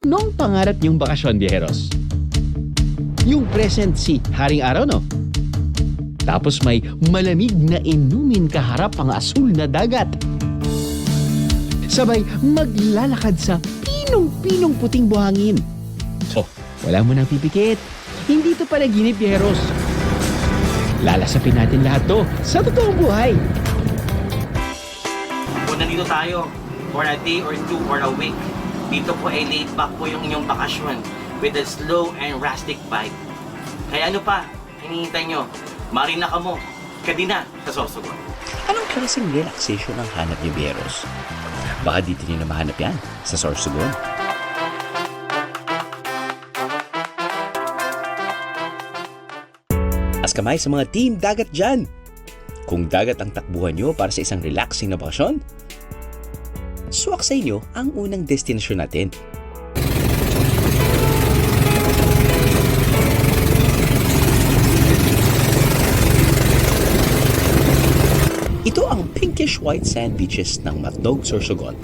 Noong pangarap niyong bakasyon, biyeheros? Yung present si Haring Araw, no? Tapos may malamig na inumin kaharap ang asul na dagat. Sabay maglalakad sa pinong-pinong puting buhangin. Oh, wala mo nang pipikit. Hindi to panaginip, biyeheros. Lalasapin natin lahat to sa totoong buhay. Kung nandito tayo for a day or two or a week, dito po ay laid back po yung inyong bakasyon with a slow and rustic vibe. Kaya ano pa, hinihintay nyo, marina ka mo, kadina sa Sorsogon. Anong klaseng relaxation ang hanap niyo, biyeheros? Baka dito niyo na mahanap yan sa Sorsogon. As kamay sa mga team dagat dyan! Kung dagat ang takbuhan nyo para sa isang relaxing na bakasyon, swak sa inyo ang unang destinasyon natin. Ito ang pinkish white sand beaches ng Matnog, Sorsogon.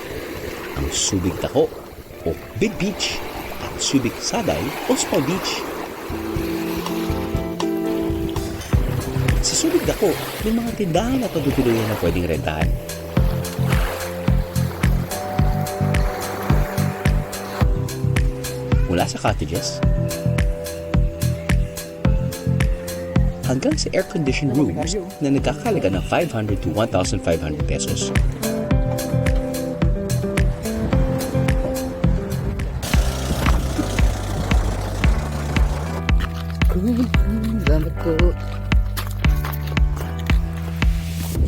Ang Subic Dako o Big Beach at Subic Saday o Small Beach. Sa Subic Dako, may mga tindahan at pagtutuluyan na pwedeng rentahan. Mula sa cottages hanggang sa air-conditioned rooms na nagkakalaga ng 500 to 1,500 pesos.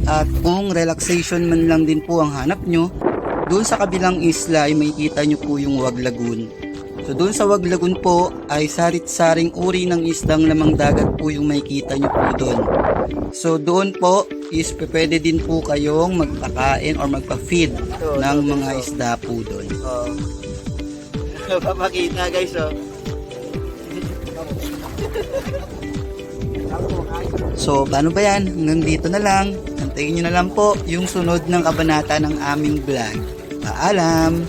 At kung relaxation man lang din po ang hanap nyo, doon sa kabilang isla ay makikita nyo po yung Wag Lagoon. So doon sa Wag Lagoon po ay sarit-saring uri ng islang lamang dagat po yung makikita nyo po doon. So doon po is pwede din po kayong magpakain or magpa-feed ng mga isda po doon. Papakita guys oh. So paano ba yan? Hanggang dito na lang. Antayin nyo na lang po yung sunod ng kabanata ng aming vlog. Paalam!